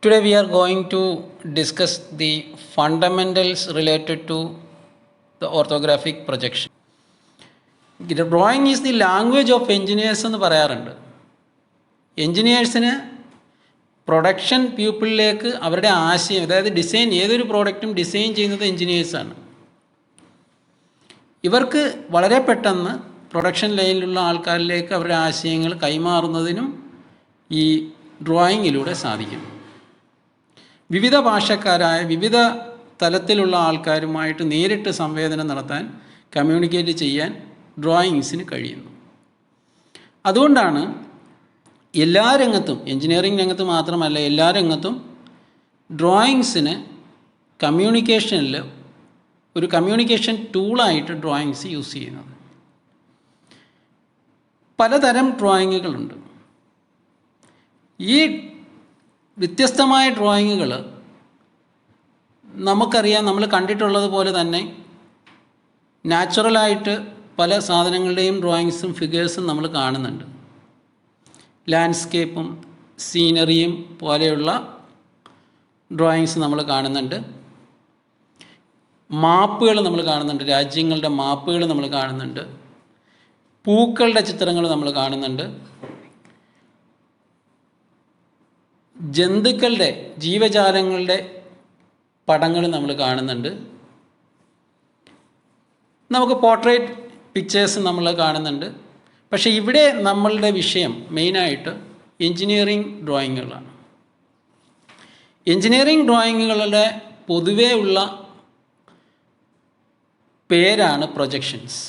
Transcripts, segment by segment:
Today we are going to discuss the fundamentals related to the orthographic projection. The drawing is the language of engineers എന്ന് പറയാറുണ്ട്. എൻജിനീയേഴ്സിന് production പീപ്പിളിലേക്ക് അവരുടെ ആശയം, അതായത് design, ഏതൊരു പ്രോഡക്റ്റും design ചെയ്യുന്നത് എൻജിനീയേഴ്സാണ്. ഇവർക്ക് വളരെ പെട്ടെന്ന് പ്രൊഡക്ഷൻ ലൈനിലുള്ള ആൾക്കാരിലേക്ക് അവരുടെ ആശയങ്ങൾ കൈമാറുന്നതിനും ഈ ഡ്രോയിങ്ങിലൂടെ സാധിക്കും. വിവിധ ഭാഷക്കാരായ വിവിധ തലത്തിലുള്ള ആൾക്കാരുമായിട്ട് നേരിട്ട് സംവേദനം നടത്താൻ, കമ്മ്യൂണിക്കേറ്റ് ചെയ്യാൻ ഡ്രോയിങ്സിന് കഴിയുന്നു. അതുകൊണ്ടാണ് എല്ലാ രംഗത്തും, എൻജിനീയറിംഗ് രംഗത്ത് മാത്രമല്ല എല്ലാ രംഗത്തും ഡ്രോയിങ്സിന് കമ്മ്യൂണിക്കേഷനിൽ ഒരു കമ്മ്യൂണിക്കേഷൻ ടൂളായിട്ട് ഡ്രോയിങ്സ് യൂസ് ചെയ്യുന്നത്. പലതരം ഡ്രോയിങ്ങുകളുണ്ട്. ഈ വ്യത്യസ്തമായ ഡ്രോയിങ്ങുകൾ നമുക്കറിയാം, നമ്മൾ കണ്ടിട്ടുള്ളത് പോലെ തന്നെ നാച്ചുറലായിട്ട് പല സാധനങ്ങളുടെയും ഡ്രോയിങ്സും ഫിഗേഴ്സും നമ്മൾ കാണുന്നുണ്ട്. ലാൻഡ്സ്കേപ്പും സീനറിയും പോലെയുള്ള ഡ്രോയിങ്സ് നമ്മൾ കാണുന്നുണ്ട്. മാപ്പുകൾ നമ്മൾ കാണുന്നുണ്ട്, രാജ്യങ്ങളുടെ മാപ്പുകൾ നമ്മൾ കാണുന്നുണ്ട്. പൂക്കളുടെ ചിത്രങ്ങൾ നമ്മൾ കാണുന്നുണ്ട്. ജന്തുക്കളുടെ, ജീവജാലങ്ങളുടെ പടങ്ങൾ നമ്മൾ കാണുന്നുണ്ട്. നമുക്ക് പോർട്രേറ്റ് പിക്ചേഴ്സ് നമ്മൾ കാണുന്നുണ്ട്. പക്ഷേ ഇവിടെ നമ്മളുടെ വിഷയം മെയിനായിട്ട് എൻജിനീയറിംഗ് ഡ്രോയിങ്ങുകളാണ്. എൻജിനീയറിംഗ് ഡ്രോയിങ്ങുകളുടെ പൊതുവേ ഉള്ള പേരാണ് പ്രൊജക്ഷൻസ്.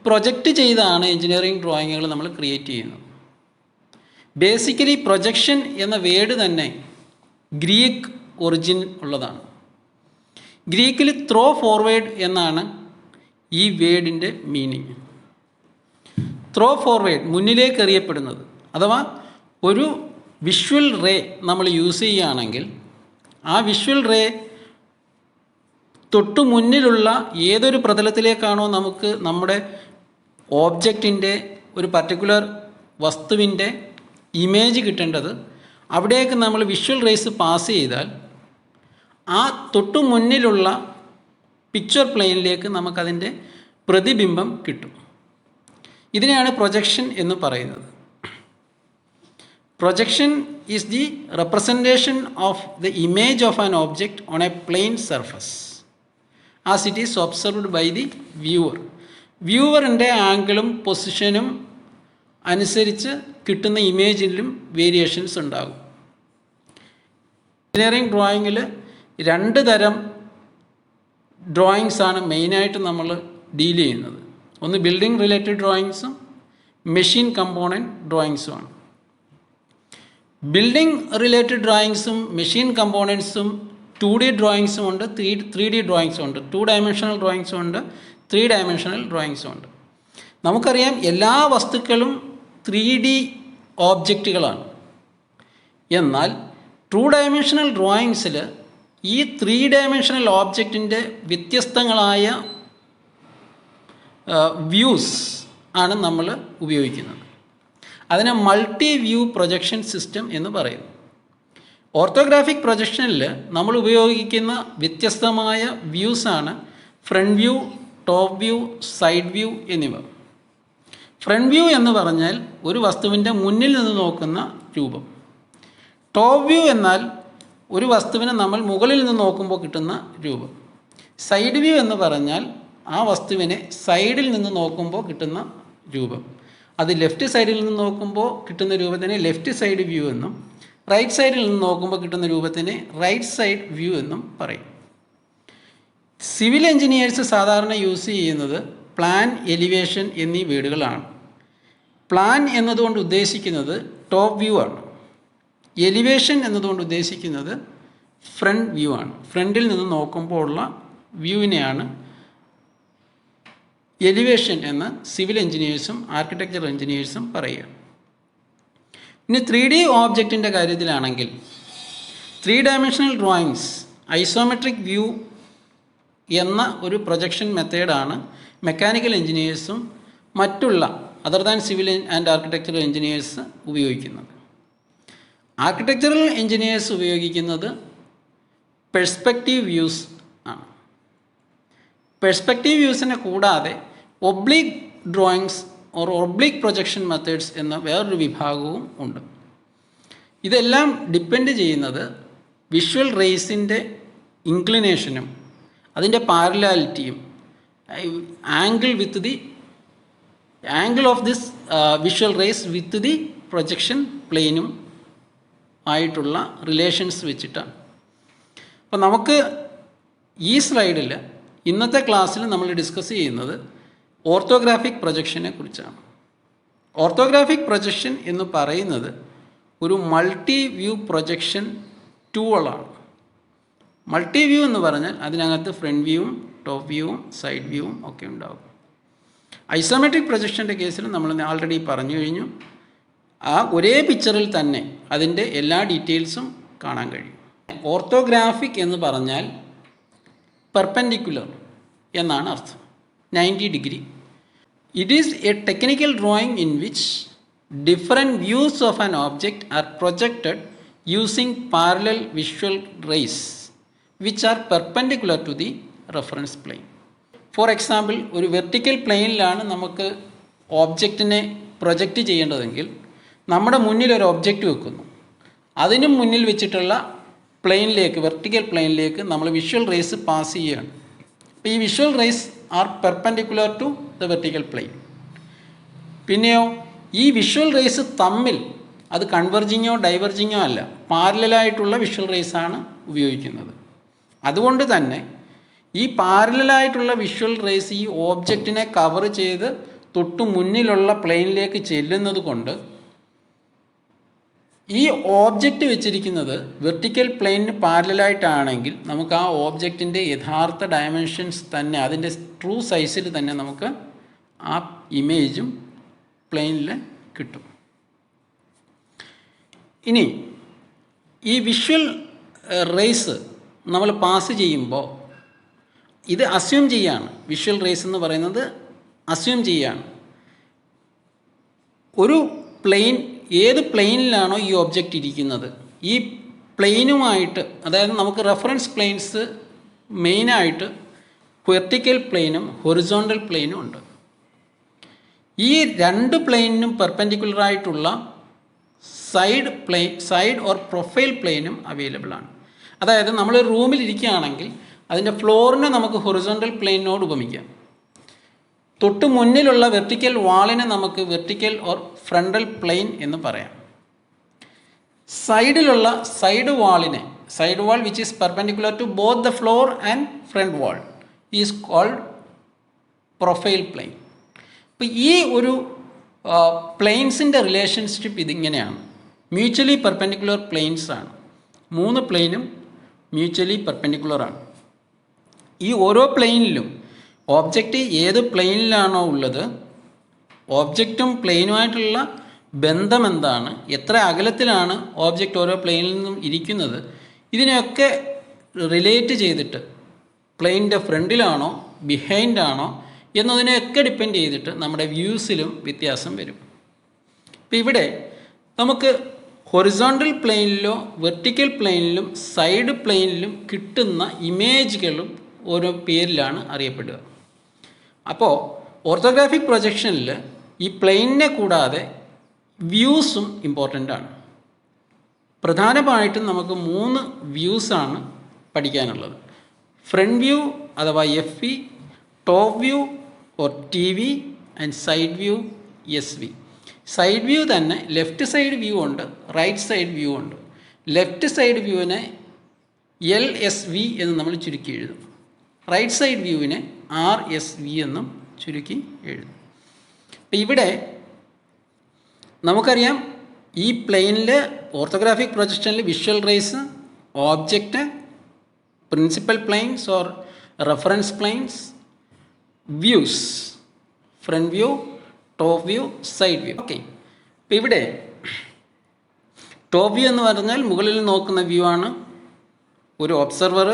പ്രൊജക്റ്റ് ചെയ്താണ് എൻജിനീയറിംഗ് ഡ്രോയിങ്ങുകൾ നമ്മൾ ക്രിയേറ്റ് ചെയ്യുന്നത്. ബേസിക്കലി പ്രൊജക്ഷൻ എന്ന വേർഡ് തന്നെ ഗ്രീക്ക് ഒറിജിൻ ഉള്ളതാണ്. ഗ്രീക്കിൽ ത്രോ ഫോർവേഡ് എന്നാണ് ഈ വേർഡിൻ്റെ മീനിങ്. ത്രോ ഫോർവേഡ്, മുന്നിലേക്ക് എറിയപ്പെടുന്നത്. അഥവാ ഒരു വിഷ്വൽ റേ നമ്മൾ യൂസ് ചെയ്യുകയാണെങ്കിൽ ആ വിഷ്വൽ റേ തൊട്ടു മുന്നിലുള്ള ഏതൊരു പ്രതലത്തിലേക്കാണോ നമുക്ക് നമ്മുടെ ഓബ്ജക്റ്റിൻ്റെ, ഒരു പർട്ടിക്കുലർ വസ്തുവിൻ്റെ ഇമേജ് കിട്ടേണ്ടത്, അവിടേക്ക് നമ്മൾ വിഷ്വൽ റേസ് പാസ് ചെയ്താൽ ആ തൊട്ടു മുന്നിലുള്ള പിക്ചർ പ്ലെയിനിലേക്ക് നമുക്കതിൻ്റെ പ്രതിബിംബം കിട്ടും. ഇതിനെയാണ് പ്രൊജക്ഷൻ എന്ന് പറയുന്നത്. Projection is the representation of the image of an object on a plane surface as it is observed by the viewer. വ്യൂവറിൻ്റെ ആംഗിളും പൊസിഷനും അനുസരിച്ച് കിട്ടുന്ന ഇമേജിലും വേരിയേഷൻസ് ഉണ്ടാകും. എൻജിനീയറിംഗ് ഡ്രോയിങ്ങിൽ രണ്ട് തരം ഡ്രോയിങ്സാണ് മെയിനായിട്ട് നമ്മൾ ഡീൽ ചെയ്യുന്നത്. ഒന്ന് ബിൽഡിംഗ് റിലേറ്റഡ് ഡ്രോയിങ്സും മെഷീൻ കമ്പോണൻറ്റ് ഡ്രോയിങ്സുമാണ്. ബിൽഡിംഗ് റിലേറ്റഡ് ഡ്രോയിങ്സും മെഷീൻ കമ്പോണൻസും 2D ഡ്രോയിങ്സും ഉണ്ട്, 3D ഡ്രോയിങ്സും ഉണ്ട്. 2 ഡയമെൻഷണൽ ഡ്രോയിങ്സും ഉണ്ട്, 3 ഡയമെൻഷണൽ ഡ്രോയിങ്സും ഉണ്ട്. നമുക്കറിയാം എല്ലാ വസ്തുക്കളും 3D ഓബ്ജക്റ്റുകളാണ്. എന്നാൽ 2 ഡയമെൻഷണൽ ഡ്രോയിങ്സിൽ ഈ 3 ഡയമെൻഷണൽ ഓബ്ജക്റ്റിൻ്റെ വ്യത്യസ്തങ്ങളായ വ്യൂസ് ആണ് നമ്മൾ ഉപയോഗിക്കുന്നത്. അതിനെ മൾട്ടി വ്യൂ പ്രൊജക്ഷൻ സിസ്റ്റം എന്ന് പറയുന്നു. ഓർത്തോഗ്രാഫിക് പ്രൊജക്ഷനിൽ നമ്മൾ ഉപയോഗിക്കുന്ന വ്യത്യസ്തമായ വ്യൂസാണ് front view, top view, side view എന്നിവ. ഫ്രണ്ട് വ്യൂ എന്ന് പറഞ്ഞാൽ ഒരു വസ്തുവിൻ്റെ മുന്നിൽ നിന്ന് നോക്കുന്ന രൂപം. ടോപ്പ് വ്യൂ എന്നാൽ ഒരു വസ്തുവിനെ നമ്മൾ മുകളിൽ നിന്ന് നോക്കുമ്പോൾ കിട്ടുന്ന രൂപം. സൈഡ് വ്യൂ എന്ന് പറഞ്ഞാൽ ആ വസ്തുവിനെ സൈഡിൽ നിന്ന് നോക്കുമ്പോൾ കിട്ടുന്ന രൂപം. അത് ലെഫ്റ്റ് സൈഡിൽ നിന്ന് നോക്കുമ്പോൾ കിട്ടുന്ന രൂപത്തിനെ ലെഫ്റ്റ് സൈഡ് വ്യൂ എന്നും, റൈറ്റ് സൈഡിൽ നിന്ന് നോക്കുമ്പോൾ കിട്ടുന്ന രൂപത്തിനെ റൈറ്റ് സൈഡ് വ്യൂ എന്നും പറയും. സിവിൽ എഞ്ചിനീയേഴ്സ് സാധാരണ യൂസ് ചെയ്യുന്നത് പ്ലാൻ, എലിവേഷൻ എന്നീ വേർഡുകളാണ്. പ്ലാൻ എന്നതുകൊണ്ട് ഉദ്ദേശിക്കുന്നത് ടോപ്പ് വ്യൂ ആണ്. എലിവേഷൻ എന്നതുകൊണ്ട് ഉദ്ദേശിക്കുന്നത് ഫ്രണ്ട് വ്യൂ ആണ്. ഫ്രണ്ടിൽ നിന്ന് നോക്കുമ്പോൾ ഉള്ള വ്യൂവിനെയാണ് എലിവേഷൻ എന്ന് സിവിൽ എഞ്ചിനീയേഴ്സും ആർക്കിടെക്ചർ എഞ്ചിനീയേഴ്സും പറയുക. ഇനി 3D ഓബ്ജക്റ്റിൻ്റെ കാര്യത്തിലാണെങ്കിൽ 3 ഡയമെൻഷണൽ ഡ്രോയിങ്സ് ഐസോമെട്രിക് വ്യൂ എന്ന ഒരു പ്രൊജക്ഷൻ മെത്തേഡാണ് മെക്കാനിക്കൽ എഞ്ചിനീയേഴ്സും മറ്റുള്ള other than civil and architectural engineers ഉപയോഗിക്കുന്നത്. ആർക്കിടെക്ചറൽ എഞ്ചിനീയേഴ്സ് ഉപയോഗിക്കുന്നത് പെർസ്പെക്റ്റീവ് വ്യൂസ് ആണ്. പെർസ്പെക്റ്റീവ് വ്യൂസിനെ കൂടാതെ oblique drawings or oblique projection methods എന്ന വേറൊരു വിഭാഗവും ഉണ്ട്. ഇതെല്ലാം ഡിപ്പെൻഡ് ചെയ്യുന്നത് വിഷ്വൽ റേസിൻ്റെ ഇൻക്ലിനേഷനും അതിൻ്റെ പാരലാലിറ്റിയും angle of this visual rays with the projection പ്ലെയിനും ആയിട്ടുള്ള റിലേഷൻസ് വെച്ചിട്ടാണ്. അപ്പോൾ നമുക്ക് ഈ സ്ലൈഡിൽ ഇന്നത്തെ ക്ലാസ്സിൽ നമ്മൾ ഡിസ്കസ് ചെയ്യുന്നത് ഓർത്തോഗ്രാഫിക് പ്രൊജക്ഷനെ കുറിച്ചാണ്. ഓർത്തോഗ്രാഫിക് പ്രൊജക്ഷൻ എന്ന് പറയുന്നത് ഒരു മൾട്ടി വ്യൂ പ്രൊജക്ഷൻ ടൂളാണ്. മൾട്ടി വ്യൂ എന്ന് പറഞ്ഞാൽ അതിനകത്ത് ഫ്രണ്ട് വ്യൂവും ടോപ്പ് വ്യൂവും സൈഡ് വ്യൂവും ഒക്കെ ഉണ്ടാകും. ഐസോമെട്രിക് പ്രൊജക്ഷൻ്റെ കേസിൽ നമ്മൾ ആൾറെഡി പറഞ്ഞു കഴിഞ്ഞു. ആ ഒരേ പിക്ചറിൽ തന്നെ അതിൻ്റെ എല്ലാ ഡീറ്റെയിൽസും കാണാൻ കഴിയും. ഓർത്തോഗ്രാഫിക് എന്ന് പറഞ്ഞാൽ പെർപെൻഡിക്കുലർ എന്നാണ് അർത്ഥം, 90 degree. It is a technical drawing in which different views of an object are projected using parallel visual rays which are perpendicular to the reference plane. For example, ഒരു വെർട്ടിക്കൽ പ്ലെയിനിലാണ് നമുക്ക് ഓബ്ജക്റ്റിനെ project ചെയ്യേണ്ടതെങ്കിൽ നമ്മുടെ മുന്നിൽ ഒരു object വെക്കുന്നു. അതിനും മുന്നിൽ വെച്ചിട്ടുള്ള പ്ലെയിനിലേക്ക്, വെർട്ടിക്കൽ പ്ലെയിനിലേക്ക് നമ്മൾ വിഷ്വൽ റേസ് പാസ് ചെയ്യുകയാണ്. അപ്പോൾ ഈ visual rays are perpendicular to the vertical plane. പിന്നെയോ ഈ വിഷ്വൽ റേസ് തമ്മിൽ അത് കൺവെർജിങ്ങോ ഡൈവർജിങ്ങോ അല്ല, പാരലലായിട്ടുള്ള വിഷ്വൽ റേസാണ് ഉപയോഗിക്കുന്നത്. അതുകൊണ്ട് തന്നെ ഈ പാരലലായിട്ടുള്ള വിഷ്വൽ റേസ് ഈ ഓബ്ജക്റ്റിനെ കവർ ചെയ്ത് തൊട്ടു മുന്നിലുള്ള പ്ലെയിനിലേക്ക് ചെല്ലുന്നത് കൊണ്ട് ഈ ഓബ്ജക്റ്റ് വെച്ചിരിക്കുന്നത് വെർട്ടിക്കൽ പ്ലെയിനിന് പാരലലായിട്ടാണെങ്കിൽ നമുക്ക് ആ ഓബ്ജക്റ്റിൻ്റെ യഥാർത്ഥ ഡയമെൻഷൻസ് തന്നെ, അതിൻ്റെ ട്രൂ സൈസിൽ തന്നെ നമുക്ക് ആ ഇമേജും പ്ലെയിനിൽ കിട്ടും. ഇനി ഈ വിഷ്വൽ റേസ് നമ്മൾ പാസ് ചെയ്യുമ്പോൾ ഇത് അസ്യൂം ചെയ്യാണ്. വിഷ്വൽ റേസ് എന്ന് പറയുന്നത് അസ്യൂം ചെയ്യാണ്. ഒരു പ്ലെയിൻ, ഏത് പ്ലെയിനിലാണോ ഈ ഒബ്ജക്റ്റ് ഇരിക്കുന്നത്, ഈ പ്ലെയിനുമായിട്ട്, അതായത് നമുക്ക് റെഫറൻസ് പ്ലെയിൻസ് മെയിനായിട്ട് വെർട്ടിക്കൽ പ്ലെയിനും ഹൊറിസോണ്ടൽ പ്ലെയിനും ഉണ്ട്. ഈ രണ്ട് പ്ലെയിനിനും പെർപെൻഡിക്കുലറായിട്ടുള്ള സൈഡ് ഓർ പ്രൊഫൈൽ പ്ലെയിനും അവൈലബിൾ ആണ്. അതായത് നമ്മൾ റൂമിൽ ഇരിക്കുകയാണെങ്കിൽ അതിൻ്റെ ഫ്ലോറിനെ നമുക്ക് ഹൊറിസോണ്ടൽ പ്ലെയിനോട് ഉപമിക്കാം. തൊട്ട് മുന്നിലുള്ള വെർട്ടിക്കൽ വാളിനെ നമുക്ക് വെർട്ടിക്കൽ ഓർ ഫ്രണ്ടൽ പ്ലെയിൻ എന്ന് പറയാം. സൈഡിലുള്ള side wall which is perpendicular to both the floor and front wall is called profile plane. അപ്പോൾ ഈ ഒരു പ്ലെയിൻസിൻ്റെ റിലേഷൻഷിപ്പ് ഇതിങ്ങനെയാണ്. മ്യൂച്വലി പെർപെൻഡിക്കുലർ പ്ലെയിൻസ് ആണ്. 3 പ്ലെയിനും മ്യൂച്വലി പെർപെൻഡിക്കുലറാണ്. ഈ ഓരോ പ്ലെയിനിലും ഓബ്ജക്റ്റ് ഏത് പ്ലെയിനിലാണോ ഉള്ളത്, ഓബ്ജക്റ്റും പ്ലെയിനുമായിട്ടുള്ള ബന്ധം എന്താണ്, എത്ര അകലത്തിലാണ് ഓബ്ജക്റ്റ് ഓരോ പ്ലെയിനിൽ നിന്നും ഇരിക്കുന്നത്, ഇതിനെയൊക്കെ റിലേറ്റ് ചെയ്തിട്ട് പ്ലെയിനിൻ്റെ ഫ്രണ്ടിലാണോ ബിഹൈൻഡാണോ എന്നതിനെയൊക്കെ ഡിപ്പെൻഡ് ചെയ്തിട്ട് നമ്മുടെ വ്യൂസിലും വ്യത്യാസം വരും. ഇപ്പോൾ ഇവിടെ നമുക്ക് ഹൊറിസോണ്ടൽ പ്ലെയിനിലോ വെർട്ടിക്കൽ പ്ലെയിനിലും സൈഡ് പ്ലെയിനിലും കിട്ടുന്ന ഇമേജുകളും ഓരോ പേരിലാണ് അറിയപ്പെടുക. അപ്പോൾ ഓർത്തോഗ്രാഫിക് പ്രൊജക്ഷനിൽ ഈ പ്ലെയിനിനെ കൂടാതെ വ്യൂസും ഇമ്പോർട്ടൻ്റ് ആണ്. പ്രധാനമായിട്ടും നമുക്ക് 3 വ്യൂസാണ് പഠിക്കാനുള്ളത്. ഫ്രണ്ട് വ്യൂ അഥവാ FV, top view or TV and side view SV. Side view തന്നെ ലെഫ്റ്റ് സൈഡ് വ്യൂ ഉണ്ട്, റൈറ്റ് സൈഡ് വ്യൂ ഉണ്ട്. ലെഫ്റ്റ് സൈഡ് വ്യൂവിനെ LSV എന്ന് നമ്മൾ ചുരുക്കി എഴുതും. റൈറ്റ് സൈഡ് വ്യൂവിനെ RSV എന്നും ചുരുക്കി എഴുതും. അപ്പം ഇവിടെ നമുക്കറിയാം, ഈ പ്ലെയിനിൽ ഓർത്തോഗ്രാഫിക് പ്രൊജക്ഷനിൽ visual rays, object, principal planes or reference planes, views, front view, top view, side view. Okay, ഇപ്പം ഇവിടെ ടോപ്പ് വ്യൂ എന്ന് പറഞ്ഞാൽ മുകളിൽ നോക്കുന്ന വ്യൂ ആണ്. ഒരു ഒബ്സർവർ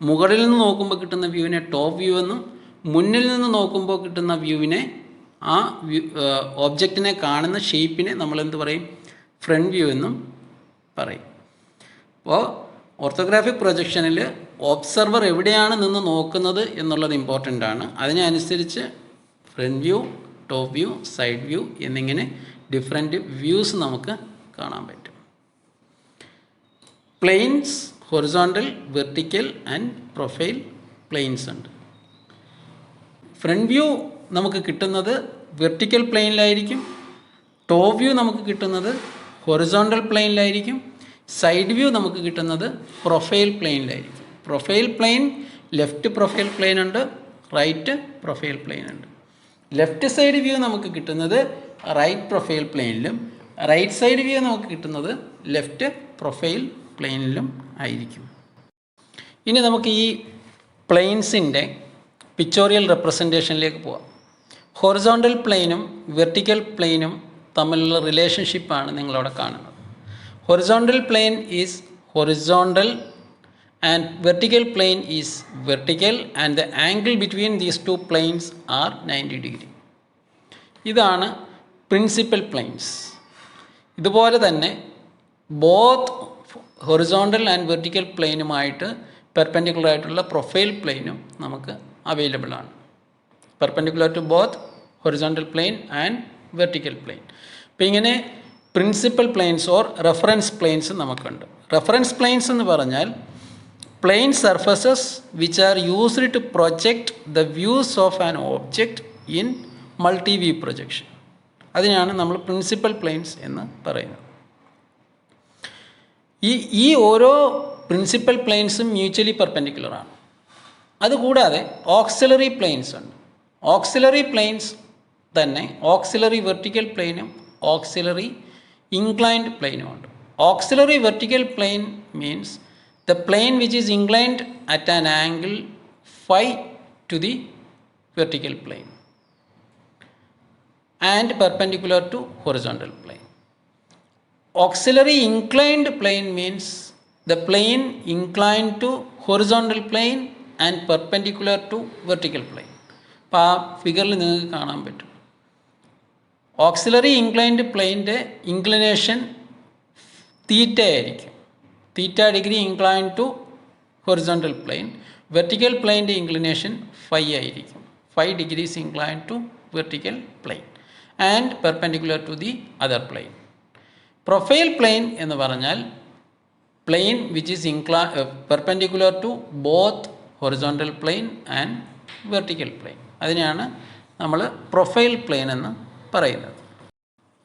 മുകളിൽ നിന്ന് നോക്കുമ്പോൾ കിട്ടുന്ന വ്യൂവിനെ ടോപ്പ് വ്യൂ എന്നും, മുന്നിൽ നിന്ന് നോക്കുമ്പോൾ കിട്ടുന്ന വ്യൂവിനെ, ആ വ്യൂ ഓബ്ജക്റ്റിനെ കാണുന്ന ഷേപ്പിനെ നമ്മൾ എന്ത് പറയും, ഫ്രണ്ട് വ്യൂ എന്നും പറയും. അപ്പോൾ ഓർത്തോഗ്രാഫിക് പ്രൊജക്ഷനിൽ ഒബ്സർവർ എവിടെയാണ് നിന്ന് നോക്കുന്നത് എന്നുള്ളത് ഇമ്പോർട്ടൻ്റ് ആണ്. അതിനനുസരിച്ച് front view, top view, side view എന്നിങ്ങനെ ഡിഫറെൻറ്റ് വ്യൂസ് നമുക്ക് കാണാൻ പറ്റും. Planes, horizontal, vertical and profile planes ഉണ്ട്. ഫ്രണ്ട് വ്യൂ നമുക്ക് കിട്ടുന്നത് വെർട്ടിക്കൽ പ്ലെയിനിലായിരിക്കും. ടോപ്പ് വ്യൂ നമുക്ക് കിട്ടുന്നത് ഹൊറിസോണ്ടൽ പ്ലെയിനിലായിരിക്കും. സൈഡ് വ്യൂ നമുക്ക് കിട്ടുന്നത് പ്രൊഫൈൽ പ്ലെയിനിലായിരിക്കും. Profile plane, left profile plane ഉണ്ട്, റൈറ്റ് പ്രൊഫൈൽ പ്ലെയിൻ ഉണ്ട്. ലെഫ്റ്റ് സൈഡ് വ്യൂ നമുക്ക് കിട്ടുന്നത് റൈറ്റ് പ്രൊഫൈൽ പ്ലെയിനിലും റൈറ്റ് സൈഡ് വ്യൂ നമുക്ക് കിട്ടുന്നത് ലെഫ്റ്റ് പ്രൊഫൈൽ പ്ലെയിനിലും ആയിരിക്കും. ഇനി നമുക്ക് ഈ പ്ലെയിൻസിൻ്റെ പിക്ചോറിയൽ റെപ്രസെൻറ്റേഷനിലേക്ക് പോവാം. ഹൊറിസോണ്ടൽ പ്ലെയിനും വെർട്ടിക്കൽ പ്ലെയിനും തമ്മിലുള്ള റിലേഷൻഷിപ്പാണ് നിങ്ങളവിടെ കാണുന്നത്. Horizontal plane is horizontal and vertical plane is vertical and the angle between these two planes are 90 degree. ഇതാണ് പ്രിൻസിപ്പൽ പ്ലെയിൻസ്. ഇതുപോലെ തന്നെ ബോത്ത് ഹൊറിസോണ്ടൽ ആൻഡ് വെർട്ടിക്കൽ പ്ലെയിനുമായിട്ട് പെർപെൻഡിക്കുലർ ആയിട്ടുള്ള പ്രൊഫൈൽ പ്ലെയിനും നമുക്ക് അവൈലബിൾ ആണ്. Perpendicular to both horizontal plane and vertical plane. അപ്പോൾ ഇങ്ങനെ principal planes or reference planes നമുക്കുണ്ട്. റെഫറൻസ് പ്ലെയിൻസ് എന്ന് പറഞ്ഞാൽ plane surfaces which are used to project the views of an object in multi-view projection. അതിനാണ് നമ്മൾ principal planes എന്ന് പറയുന്നത്. ഈ ഓരോ പ്രിൻസിപ്പൽ പ്ലെയിൻസും മ്യൂച്വലി പെർപെൻഡിക്കുലർ ആണ്. അതുകൂടാതെ ഓക്സിലറി പ്ലെയിൻസ് ഉണ്ട്. ഓക്സിലറി പ്ലെയിൻസ് തന്നെ ഓക്സിലറി വെർട്ടിക്കൽ പ്ലെയിനും ഓക്സിലറി ഇൻക്ലൈൻഡ് പ്ലെയിനും ഉണ്ട്. Auxiliary vertical plane means the plane which is inclined at an angle phi to the vertical plane and perpendicular to horizontal plane. Auxiliary inclined plane means the plane inclined to horizontal plane and perpendicular to vertical plane. അപ്പോൾ ആ ഫിഗറിൽ നിങ്ങൾക്ക് കാണാൻ പറ്റും. Auxiliary inclined പ്ലെയിൻ്റെ inclination theta ആയിരിക്കും. Theta degree incline to horizontal plane. Vertical പ്ലെയിൻ്റെ inclination phi ആയിരിക്കും. 5 degrees incline to vertical plane and perpendicular to the other plane. Profile plane എന്ന് പറഞ്ഞാൽ plane which is perpendicular to both horizontal plane and vertical plane. അതിനെയാണ് നമ്മൾ profile plane എന്ന് പറയുന്നത്.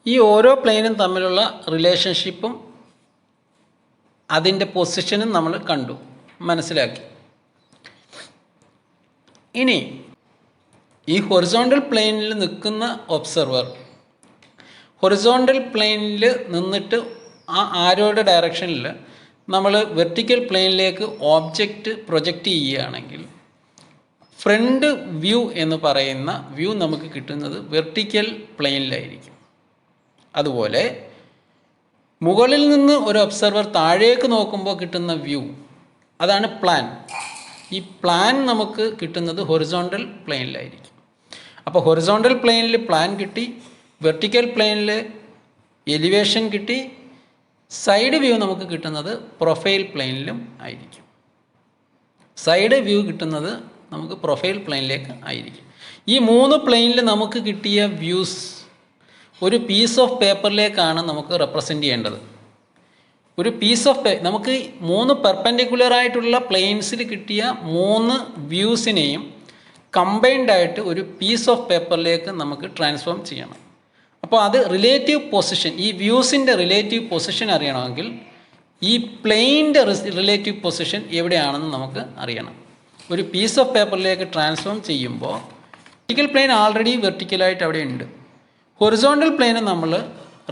ഈ ഓരോ പ്ലെയിനും തമ്മിലുള്ള റിലേഷൻഷിപ്പും അതിൻ്റെ പൊസിഷനും നമ്മൾ കണ്ടു, മനസ്സിലാക്കി. ഇനി ഈ ഹൊറിസോണ്ടൽ പ്ലെയിനിൽ നിൽക്കുന്ന ഒബ്സർവർ ഹൊറിസോണ്ടൽ പ്ലെയിനിൽ നിന്നിട്ട് ആ ആരോയുടെ ഡയറക്ഷനിൽ നമ്മൾ വെർട്ടിക്കൽ പ്ലെയിനിലേക്ക് ഓബ്ജക്റ്റ് പ്രൊജക്റ്റ് ചെയ്യുകയാണെങ്കിൽ ഫ്രണ്ട് വ്യൂ എന്ന് പറയുന്ന വ്യൂ നമുക്ക് കിട്ടുന്നത് വെർട്ടിക്കൽ പ്ലെയിനിലായിരിക്കും. അതുപോലെ മുകളിൽ നിന്ന് ഒരു ഒബ്സർവർ താഴേക്ക് നോക്കുമ്പോൾ കിട്ടുന്ന വ്യൂ അതാണ് പ്ലാൻ. ഈ പ്ലാൻ നമുക്ക് കിട്ടുന്നത് ഹൊറിസോണ്ടൽ പ്ലെയിനിലായിരിക്കും. അപ്പോൾ ഹൊറിസോണ്ടൽ പ്ലെയിനിൽ പ്ലാൻ കിട്ടി, വെർട്ടിക്കൽ പ്ലെയിനിൽ എലിവേഷൻ കിട്ടി, സൈഡ് വ്യൂ നമുക്ക് കിട്ടുന്നത് പ്രൊഫൈൽ പ്ലെയിനിലും ആയിരിക്കും. സൈഡ് വ്യൂ കിട്ടുന്നത് നമുക്ക് പ്രൊഫൈൽ പ്ലെയിനിലേക്ക് ആയിരിക്കും. ഈ 3 പ്ലെയിനിൽ നമുക്ക് കിട്ടിയ വ്യൂസ് ഒരു പീസ് ഓഫ് പേപ്പറിലേക്കാണ് നമുക്ക് റെപ്രസെൻ്റ് ചെയ്യേണ്ടത്. ഒരു പീസ് ഓഫ് നമുക്ക് 3 പെർപെൻഡിക്കുലർ ആയിട്ടുള്ള പ്ലെയിൻസിൽ കിട്ടിയ 3 വ്യൂസിനെയും കമ്പൈൻഡ് ആയിട്ട് ഒരു പീസ് ഓഫ് പേപ്പറിലേക്ക് നമുക്ക് ട്രാൻസ്ഫോം ചെയ്യണം. അപ്പോൾ അത് റിലേറ്റീവ് പൊസിഷൻ, ഈ വ്യൂസിൻ്റെ റിലേറ്റീവ് പൊസിഷൻ അറിയണമെങ്കിൽ ഈ പ്ലെയിൻ്റെ റിലേറ്റീവ് പൊസിഷൻ എവിടെയാണെന്ന് നമുക്ക് അറിയണം. ഒരു പീസ് ഓഫ് പേപ്പറിലേക്ക് ട്രാൻസ്ഫോം ചെയ്യുമ്പോൾ വെർട്ടിക്കൽ പ്ലെയിൻ ആൾറെഡി വെർട്ടിക്കലായിട്ട് അവിടെ ഉണ്ട്. ഹൊറിസോണ്ടൽ പ്ലെയിന് നമ്മൾ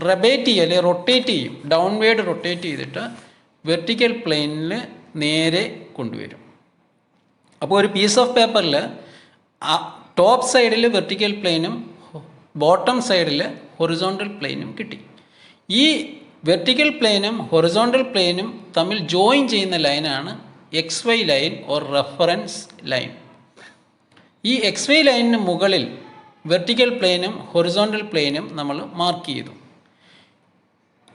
റൊട്ടേറ്റ് ചെയ്യും, അല്ലെങ്കിൽ റൊട്ടേറ്റ് ചെയ്യും, ഡൗൺവേർഡ് റൊട്ടേറ്റ് ചെയ്തിട്ട് വെർട്ടിക്കൽ പ്ലെയിനിൽ നേരെ കൊണ്ടുവരും. അപ്പോൾ ഒരു പീസ് ഓഫ് പേപ്പറിൽ ടോപ്പ് സൈഡിൽ വെർട്ടിക്കൽ പ്ലെയിനും ബോട്ടം സൈഡിൽ ഹൊറിസോണ്ടൽ പ്ലെയിനും കിട്ടി. ഈ വെർട്ടിക്കൽ പ്ലെയിനും ഹൊറിസോണ്ടൽ പ്ലെയിനും തമ്മിൽ ജോയിൻ ചെയ്യുന്ന ലൈനാണ് XY line or reference line. ഈ XY ലൈനിന് മുകളിൽ വെർട്ടിക്കൽ പ്ലെയിനും ഹൊറിസോണ്ടൽ പ്ലെയിനും നമ്മൾ മാർക്ക് ചെയ്തു.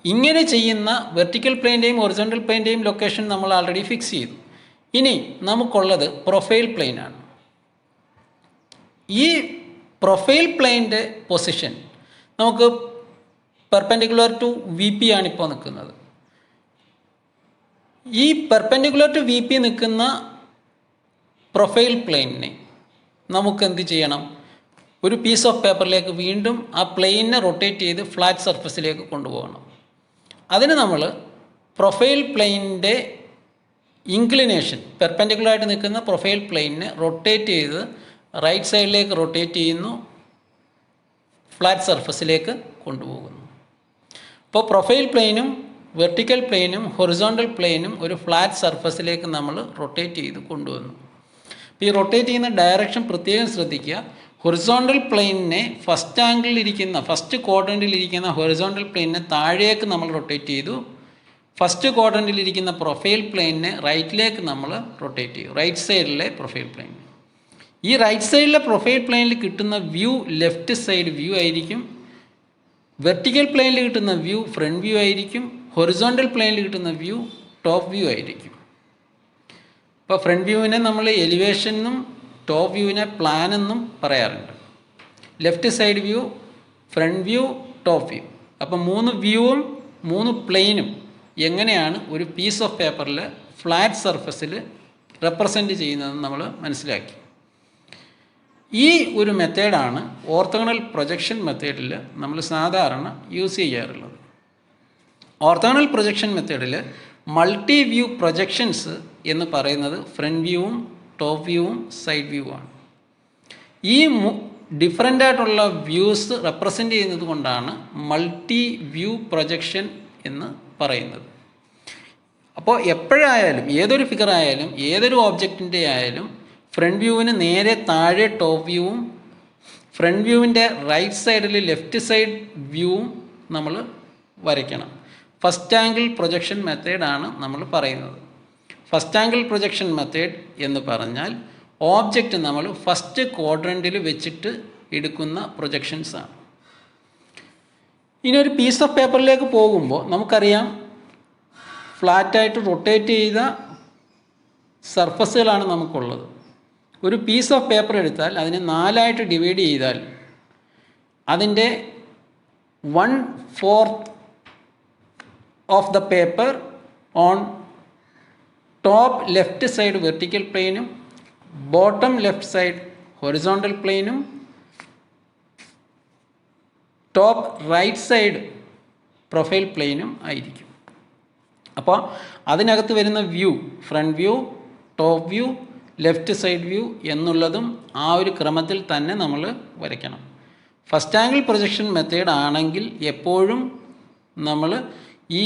ഇങ്ങനെ ചെയ്യുന്ന വെർട്ടിക്കൽ പ്ലെയിൻ്റെയും ഹൊറിസോണ്ടൽ പ്ലെയിൻ്റെയും ലൊക്കേഷൻ നമ്മൾ ആൾറെഡി ഫിക്സ് ചെയ്തു. ഇനി നമുക്കുള്ളത് പ്രൊഫൈൽ പ്ലെയിനാണ്. ഈ പ്രൊഫൈൽ പ്ലെയിൻ്റെ പൊസിഷൻ നമുക്ക് പെർപെൻഡിക്കുലർ ടു വി പി ആണിപ്പോൾ നിൽക്കുന്നത്. ഈ പെർപെൻഡിക്കുലർ ടു വി പി നിൽക്കുന്ന പ്രൊഫൈൽ പ്ലെയിനിനെ നമുക്ക് എന്ത് ചെയ്യണം? ഒരു പീസ് ഓഫ് പേപ്പറിലേക്ക് വീണ്ടും ആ പ്ലെയിനെ റൊട്ടേറ്റ് ചെയ്ത് ഫ്ലാറ്റ് സർഫസിലേക്ക് കൊണ്ടുപോകണം. അതിന് നമ്മൾ പ്രൊഫൈൽ പ്ലെയിനിൻ്റെ ഇൻക്ലിനേഷൻ, പെർപെൻഡിക്കുലറായിട്ട് നിൽക്കുന്ന പ്രൊഫൈൽ പ്ലെയിനെ റൊട്ടേറ്റ് ചെയ്ത് റൈറ്റ് സൈഡിലേക്ക് റൊട്ടേറ്റ് ചെയ്യുന്നു, ഫ്ലാറ്റ് സർഫസിലേക്ക് കൊണ്ടുപോകുന്നു. അപ്പോൾ പ്രൊഫൈൽ പ്ലെയിനും വെർട്ടിക്കൽ പ്ലെയിനും ഹൊറിസോണ്ടൽ പ്ലെയിനും ഒരു ഫ്ലാറ്റ് സർഫസിലേക്ക് നമ്മൾ റൊട്ടേറ്റ് ചെയ്ത് കൊണ്ടുവന്നു. അപ്പോൾ ഈ റൊട്ടേറ്റ് ചെയ്യുന്ന ഡയറക്ഷൻ പ്രത്യേകം ശ്രദ്ധിക്കുക. ഹൊറിസോണ്ടൽ പ്ലെയിനിനെ ഫസ്റ്റ് ക്വാഡ്രൻറ്റിലിരിക്കുന്ന ഹൊറിസോണ്ടൽ പ്ലെയിനിനെ താഴേക്ക് നമ്മൾ റൊട്ടേറ്റ് ചെയ്തു. ഫസ്റ്റ് ക്വാഡ്രൻറ്റിലിരിക്കുന്ന പ്രൊഫൈൽ പ്ലെയിനിനെ റൈറ്റിലേക്ക് നമ്മൾ റൊട്ടേറ്റ് ചെയ്യും, റൈറ്റ് സൈഡിലെ പ്രൊഫൈൽ പ്ലെയിൻ. ഈ റൈറ്റ് സൈഡിലെ പ്രൊഫൈൽ പ്ലെയിനിൽ കിട്ടുന്ന വ്യൂ ലെഫ്റ്റ് സൈഡ് വ്യൂ ആയിരിക്കും. വെർട്ടിക്കൽ പ്ലെയിനിൽ കിട്ടുന്ന വ്യൂ ഫ്രണ്ട് വ്യൂ ആയിരിക്കും. ഹൊറിസോണ്ടൽ പ്ലെയിനിൽ കിട്ടുന്ന വ്യൂ ടോപ്പ് വ്യൂ ആയിരിക്കും. ഇപ്പോൾ ഫ്രണ്ട് വ്യൂവിനെ നമ്മൾ എലിവേഷൻ എന്നും ടോപ്പ് വ്യൂവിനെ പ്ലാൻ എന്നും പറയാറുണ്ട്. Left side view, front view, top view. അപ്പം 3 വ്യൂവും 3 പ്ലെയിനും എങ്ങനെയാണ് ഒരു പീസ് ഓഫ് പേപ്പറിൽ ഫ്ലാറ്റ് സർഫസിൽ റെപ്രസെൻറ്റ് ചെയ്യുന്നതെന്ന് നമ്മൾ മനസ്സിലാക്കി. ഈ ഒരു മെത്തേഡാണ് ഓർത്തോഗണൽ പ്രൊജക്ഷൻ മെത്തേഡിൽ നമ്മൾ സാധാരണ യൂസ് ചെയ്യാറുള്ളത്. ഓർത്തോഗണൽ പ്രൊജക്ഷൻ മെത്തേഡിൽ മൾട്ടി വ്യൂ പ്രൊജക്ഷൻസ് എന്ന് പറയുന്നത് ഫ്രണ്ട് വ്യൂവും ടോപ്പ് വ്യൂവും സൈഡ് വ്യൂവാണ്. ഈ ഡിഫറൻ്റ് ആയിട്ടുള്ള വ്യൂസ് റെപ്രസെൻ്റ് ചെയ്യുന്നത് കൊണ്ടാണ് മൾട്ടി വ്യൂ പ്രൊജക്ഷൻ എന്ന് പറയുന്നത്. അപ്പോൾ എപ്പോഴായാലും ഏതൊരു ഫിഗർ ആയാലും ഏതൊരു ഓബ്ജക്റ്റിൻ്റെ ആയാലും ഫ്രണ്ട് വ്യൂവിന് നേരെ താഴെ ടോപ്പ് വ്യൂവും ഫ്രണ്ട് വ്യൂവിൻ്റെ റൈറ്റ് സൈഡിൽ ലെഫ്റ്റ് സൈഡ് വ്യൂവും നമ്മൾ വരയ്ക്കണം. ഫസ്റ്റ് ആംഗിൾ പ്രൊജക്ഷൻ മെത്തേഡാണ് നമ്മൾ പറയുന്നത്. ഫസ്റ്റ് ആംഗിൾ പ്രൊജക്ഷൻ മെത്തേഡ് എന്ന് പറഞ്ഞാൽ ഓബ്ജക്റ്റ് നമ്മൾ ഫസ്റ്റ് ക്വാഡ്രൻറ്റിൽ വെച്ചിട്ട് എടുക്കുന്ന പ്രൊജക്ഷൻസാണ്. ഇനി ഒരു പീസ് ഓഫ് പേപ്പറിലേക്ക് പോകുമ്പോൾ നമുക്കറിയാം ഫ്ലാറ്റായിട്ട് റൊട്ടേറ്റ് ചെയ്ത സർഫസുകളാണ് നമുക്കുള്ളത്. ഒരു പീസ് ഓഫ് പേപ്പർ എടുത്താൽ അതിനെ 4ആയിട്ട് ഡിവൈഡ് ചെയ്താൽ അതിൻ്റെ 1/4 of the paper on top left side vertical പ്ലെയിനും ബോട്ടം ലെഫ്റ്റ് സൈഡ് ഹൊറിസോണ്ടൽ പ്ലെയിനും ടോപ്പ് റൈറ്റ് സൈഡ് പ്രൊഫൈൽ പ്ലെയിനും ആയിരിക്കും. അപ്പോൾ അതിനകത്ത് വരുന്ന view front view, top view, left side view എന്നുള്ളതും ആ ഒരു ക്രമത്തിൽ തന്നെ നമ്മൾ വരയ്ക്കണം. ഫസ്റ്റ് ആംഗിൾ പ്രൊജക്ഷൻ മെത്തേഡ് ആണെങ്കിൽ എപ്പോഴും നമ്മൾ ഈ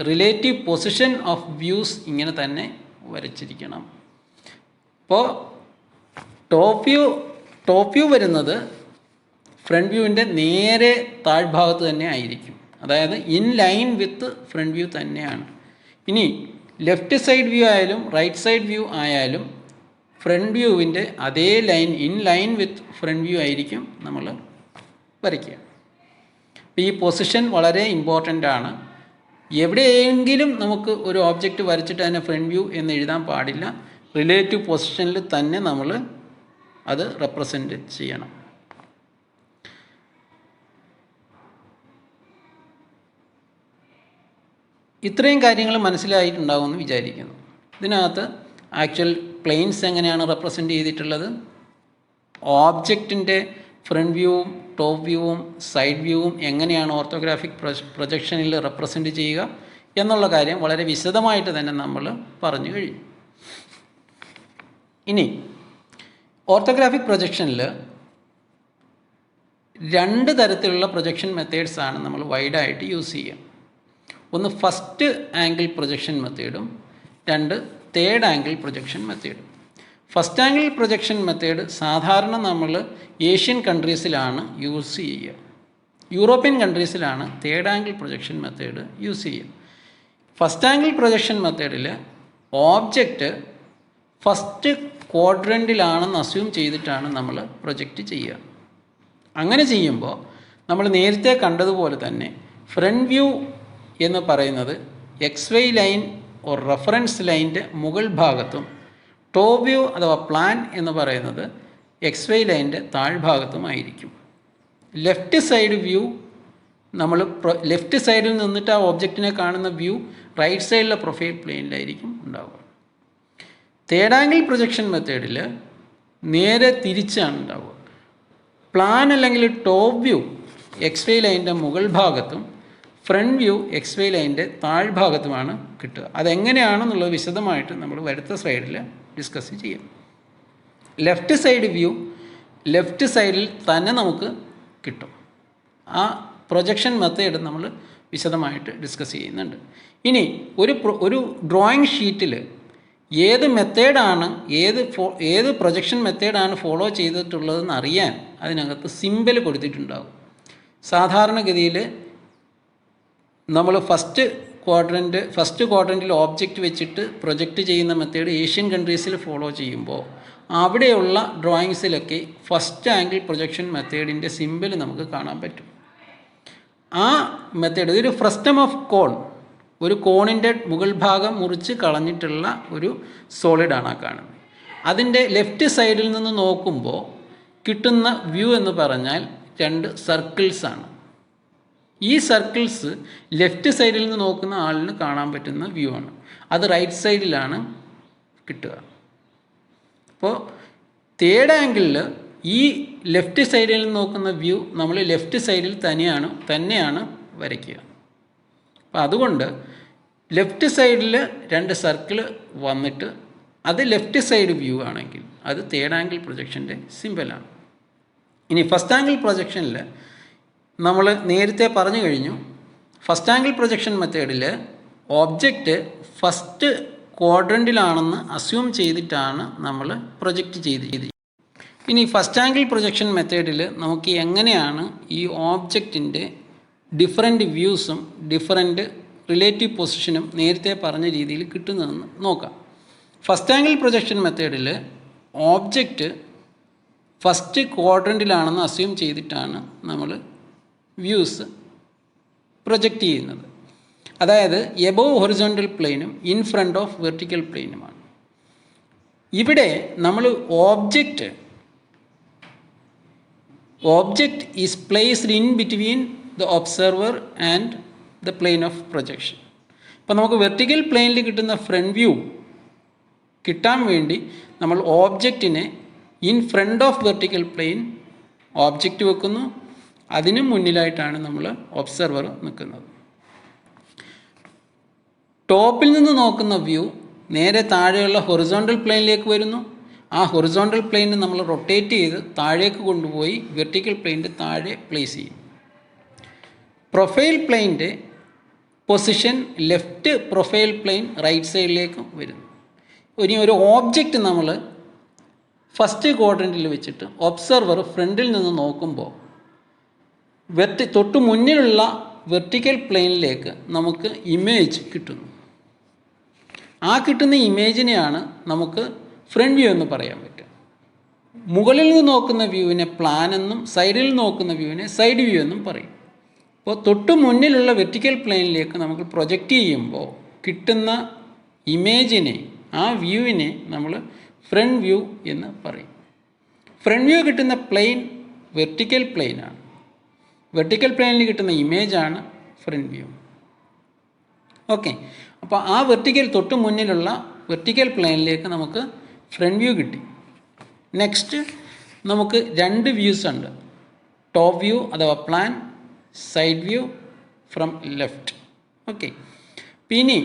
റിലേറ്റീവ് പൊസിഷൻ ഓഫ് വ്യൂസ് ഇങ്ങനെ തന്നെ വരച്ചിരിക്കണം. അപ്പോൾ ടോപ്പ് വ്യൂ വരുന്നത് ഫ്രണ്ട് വ്യൂവിൻ്റെ നേരെ താഴ്ഭാഗത്ത് തന്നെ ആയിരിക്കും. അതായത് in line with front view തന്നെയാണ്. ഇനി ലെഫ്റ്റ് സൈഡ് വ്യൂ ആയാലും റൈറ്റ് സൈഡ് വ്യൂ ആയാലും ഫ്രണ്ട് വ്യൂവിൻ്റെ അതേ line in line with front view ആയിരിക്കും നമ്മൾ വരയ്ക്കുക. അപ്പോൾ ഈ പൊസിഷൻ വളരെ ഇമ്പോർട്ടൻ്റ് ആണ്. എവിടെയെങ്കിലും നമുക്ക് ഒരു ഓബ്ജക്റ്റ് വരച്ചിട്ട് അതിനെ ഫ്രണ്ട് വ്യൂ എന്ന് എഴുതാൻ പാടില്ല. റിലേറ്റീവ് പൊസിഷനിൽ തന്നെ നമ്മൾ അത് റെപ്രസെൻ്റ് ചെയ്യണം. ഇത്രയും കാര്യങ്ങൾ മനസ്സിലായിട്ടുണ്ടാകുമെന്ന് വിചാരിക്കുന്നു. ഇതിനകത്ത് ആക്ച്വൽ പ്ലെയിൻസ് എങ്ങനെയാണ് റെപ്രസെൻ്റ് ചെയ്തിട്ടുള്ളത്, ഓബ്ജക്റ്റിൻ്റെ ഫ്രണ്ട് വ്യൂവും ടോപ്പ് വ്യൂവും സൈഡ് വ്യൂവും എങ്ങനെയാണ് ഓർത്തോഗ്രാഫിക് പ്രൊജക്ഷനിൽ റെപ്രസെൻ്റ് ചെയ്യുക എന്നുള്ള കാര്യം വളരെ വിശദമായിട്ട് തന്നെ നമ്മൾ പറഞ്ഞു കഴിഞ്ഞു. ഇനി ഓർത്തോഗ്രാഫിക് പ്രൊജക്ഷനിൽ 2 തരത്തിലുള്ള പ്രൊജക്ഷൻ മെത്തേഡ്സാണ് നമ്മൾ വൈഡായിട്ട് യൂസ് ചെയ്യുക. ഒന്ന് ഫസ്റ്റ് ആംഗിൾ പ്രൊജക്ഷൻ മെത്തേഡും 2 തേർഡ് ആംഗിൾ പ്രൊജക്ഷൻ മെത്തേഡും. ഫസ്റ്റ് ആംഗിൾ പ്രൊജക്ഷൻ മെത്തേഡ് സാധാരണ നമ്മൾ ഏഷ്യൻ കൺട്രീസിലാണ് യൂസ് ചെയ്യുക. യൂറോപ്യൻ കൺട്രീസിലാണ് third angle projection method use ചെയ്യുക. ഫസ്റ്റ് ആംഗിൾ പ്രൊജക്ഷൻ മെത്തേഡിൽ ഓബ്ജക്റ്റ് ഫസ്റ്റ് ക്വാഡ്രൻറ്റിലാണെന്ന് അസ്യൂം ചെയ്തിട്ടാണ് നമ്മൾ പ്രൊജക്റ്റ് ചെയ്യുക. അങ്ങനെ ചെയ്യുമ്പോൾ നമ്മൾ നേരത്തെ കണ്ടതുപോലെ തന്നെ ഫ്രണ്ട് വ്യൂ എന്ന് പറയുന്നത് X Y line or reference ലൈനിൻ്റെ മുകൾ ഭാഗത്തും ടോപ്പ് വ്യൂ അഥവാ പ്ലാൻ എന്ന് പറയുന്നത് എക്സ് വൈ ലൈനിൻ്റെ താഴ്ഭാഗത്തുമായിരിക്കും. ലെഫ്റ്റ് സൈഡ് വ്യൂ നമ്മൾ ലെഫ്റ്റ് സൈഡിൽ നിന്നിട്ട് ആ ഒബ്ജക്റ്റിനെ കാണുന്ന വ്യൂ റൈറ്റ് സൈഡിലെ പ്രൊഫൈൽ പ്ലെയിനിലായിരിക്കും ഉണ്ടാവുക. തേർഡ് ആംഗിൾ പ്രൊജക്ഷൻ മെത്തേഡിൽ നേരെ തിരിച്ചാണ് ഉണ്ടാവുക. പ്ലാൻ അല്ലെങ്കിൽ ടോപ്പ് വ്യൂ എക്സ് വൈ ലൈനിൻ്റെ മുകൾ ഭാഗത്തും ഫ്രണ്ട് വ്യൂ എക്സ് വൈ ലൈനിൻ്റെ താഴ്ഭാഗത്തുമാണ് കിട്ടുക. അതെങ്ങനെയാണെന്നുള്ളത് വിശദമായിട്ട് നമ്മൾ അടുത്ത സ്ലൈഡിൽ ഡിസ്കസ് ചെയ്യാം. ലെഫ്റ്റ് സൈഡ് വ്യൂ ലെഫ്റ്റ് സൈഡിൽ തന്നെ നമുക്ക് കിട്ടും. ആ പ്രൊജക്ഷൻ മെത്തേഡ് നമ്മൾ വിശദമായിട്ട് ഡിസ്കസ് ചെയ്യുന്നുണ്ട്. ഇനി ഒരു ഡ്രോയിങ് ഷീറ്റിൽ ഏത് മെത്തേഡാണ് ഏത് പ്രൊജക്ഷൻ മെത്തേഡാണ് ഫോളോ ചെയ്തിട്ടുള്ളതെന്ന് അറിയാൻ അതിനകത്ത് സിമ്പൽ കൊടുത്തിട്ടുണ്ടാകും. സാധാരണഗതിയിൽ നമ്മൾ ഫസ്റ്റ് ക്വാഡ്രൻറ്റിൽ ഓബ്ജക്റ്റ് വെച്ചിട്ട് പ്രൊജക്റ്റ് ചെയ്യുന്ന മെത്തേഡ് ഏഷ്യൻ കൺട്രീസിൽ ഫോളോ ചെയ്യുമ്പോൾ അവിടെയുള്ള ഡ്രോയിങ്സിലൊക്കെ ഫസ്റ്റ് ആംഗിൾ പ്രൊജക്ഷൻ മെത്തേഡിൻ്റെ സിമ്പൽ നമുക്ക് കാണാൻ പറ്റും. ആ മെത്തേഡ് ഇതൊരു ഫ്രസ്റ്റം ഓഫ് കോൺ, ഒരു കോണിൻ്റെ മുകൾ ഭാഗം മുറിച്ച് കളഞ്ഞിട്ടുള്ള ഒരു സോളിഡാണ് ആ കാണുന്നത്. അതിൻ്റെ ലെഫ്റ്റ് സൈഡിൽ നിന്ന് നോക്കുമ്പോൾ കിട്ടുന്ന വ്യൂ എന്ന് പറഞ്ഞാൽ 2 സർക്കിൾസാണ്. ഈ സർക്കിൾസ് ലെഫ്റ്റ് സൈഡിൽ നിന്ന് നോക്കുന്ന ആളിന് കാണാൻ പറ്റുന്ന വ്യൂ ആണ്. അത് റൈറ്റ് സൈഡിലാണ് കിട്ടുക. അപ്പോൾ തേർഡ് ആംഗിളിൽ ഈ ലെഫ്റ്റ് സൈഡിൽ നിന്ന് നോക്കുന്ന വ്യൂ നമ്മൾ ലെഫ്റ്റ് സൈഡിൽ തന്നെയാണ് വരയ്ക്കുക. അപ്പോൾ അതുകൊണ്ട് ലെഫ്റ്റ് സൈഡിൽ 2 സർക്കിൾ വന്നിട്ട് അത് ലെഫ്റ്റ് സൈഡ് വ്യൂ ആണെങ്കിൽ അത് തേർഡ് ആംഗിൾ പ്രൊജക്ഷൻ്റെ സിമ്പലാണ്. ഇനി ഫസ്റ്റ് ആംഗിൾ പ്രൊജക്ഷനിൽ നമ്മൾ നേരത്തെ പറഞ്ഞു കഴിഞ്ഞു. ഫസ്റ്റ് ആംഗിൾ പ്രൊജക്ഷൻ മെത്തേഡിൽ ഓബ്ജക്റ്റ് ഫസ്റ്റ് ക്വാഡ്രൻറ്റിലാണെന്ന് അസ്യൂം ചെയ്തിട്ടാണ് നമ്മൾ പ്രൊജക്റ്റ് ചെയ്ത്. ഇനി ഫസ്റ്റ് ആംഗിൾ പ്രൊജക്ഷൻ മെത്തേഡിൽ നമുക്ക് എങ്ങനെയാണ് ഈ ഓബ്ജക്റ്റിൻ്റെ ഡിഫറെൻറ്റ് വ്യൂസും ഡിഫറെൻറ്റ് റിലേറ്റീവ് പൊസിഷനും നേരത്തെ പറഞ്ഞ രീതിയിൽ കിട്ടുന്നതെന്ന് നോക്കാം. ഫസ്റ്റ് ആംഗിൾ പ്രൊജക്ഷൻ മെത്തേഡിൽ ഓബ്ജക്റ്റ് ഫസ്റ്റ് ക്വാഡ്രൻറ്റിലാണെന്ന് അസ്യൂം ചെയ്തിട്ടാണ് നമ്മൾ വ്യൂസ് പ്രൊജക്റ്റ് ചെയ്യുന്നത്. അതായത് എബോവ് ഹൊറിസോണ്ടൽ പ്ലെയിനും ഇൻ ഫ്രണ്ട് ഓഫ് വെർട്ടിക്കൽ പ്ലെയിനുമാണ്. ഇവിടെ നമ്മൾ object is placed in between the observer and the plain of projection. അപ്പോൾ നമുക്ക് വെർട്ടിക്കൽ പ്ലെയിനിൽ കിട്ടുന്ന ഫ്രണ്ട് വ്യൂ കിട്ടാൻ വേണ്ടി നമ്മൾ ഓബ്ജക്റ്റിനെ in front of vertical plane object വെക്കുന്നു. അതിനു മുന്നിലായിട്ടാണ് നമ്മൾ ഒബ്സർവർ നിൽക്കുന്നത്. ടോപ്പിൽ നിന്ന് നോക്കുന്ന വ്യൂ നേരെ താഴെയുള്ള ഹൊറിസോണ്ടൽ പ്ലെയിനിലേക്ക് വരുന്നു. ആ ഹൊറിസോണ്ടൽ പ്ലെയിനിന് നമ്മൾ റൊട്ടേറ്റ് ചെയ്ത് താഴേക്ക് കൊണ്ടുപോയി വെർട്ടിക്കൽ പ്ലെയിനിൻ്റെ താഴെ പ്ലേസ് ചെയ്യും. പ്രൊഫൈൽ പ്ലെയിൻ്റെ position left profile plane right സൈഡിലേക്ക് വരുന്നു. ഇനി ഒരു ഓബ്ജക്റ്റ് നമ്മൾ ഫസ്റ്റ് ക്വാഡ്രൻറ്റിൽ വെച്ചിട്ട് ഒബ്സർവർ ഫ്രണ്ടിൽ നിന്ന് നോക്കുമ്പോൾ തൊട്ട് മുന്നിലുള്ള വെർട്ടിക്കൽ പ്ലെയിനിലേക്ക് നമുക്ക് ഇമേജ് കിട്ടുന്നു. ആ കിട്ടുന്ന ഇമേജിനെയാണ് നമുക്ക് ഫ്രണ്ട് വ്യൂ എന്ന് പറയാൻ പറ്റുക. മുകളിൽ നിന്ന് നോക്കുന്ന വ്യൂവിനെ പ്ലാൻ എന്നും സൈഡിൽ നോക്കുന്ന വ്യൂവിനെ സൈഡ് വ്യൂ എന്നും പറയും. അപ്പോൾ തൊട്ട് മുന്നിലുള്ള വെർട്ടിക്കൽ പ്ലെയിനിലേക്ക് നമുക്ക് പ്രൊജക്റ്റ് ചെയ്യുമ്പോൾ കിട്ടുന്ന ഇമേജിനെ, ആ വ്യൂവിനെ നമ്മൾ ഫ്രണ്ട് വ്യൂ എന്ന് പറയും. ഫ്രണ്ട് വ്യൂ കിട്ടുന്ന പ്ലെയിൻ വെർട്ടിക്കൽ പ്ലെയിനാണ്. വെർട്ടിക്കൽ പ്ലെയിനിൽ കിട്ടുന്ന ഇമേജാണ് ഫ്രണ്ട് വ്യൂ. ഓക്കെ, അപ്പോൾ ആ തൊട്ട് മുന്നിലുള്ള വെർട്ടിക്കൽ പ്ലെയിനിലേക്ക് നമുക്ക് ഫ്രണ്ട് വ്യൂ കിട്ടി. നെക്സ്റ്റ് നമുക്ക് 2 വ്യൂസ് ഉണ്ട്. ടോപ്പ് വ്യൂ അഥവാ plan, side view from left. Okay, പിന്നെ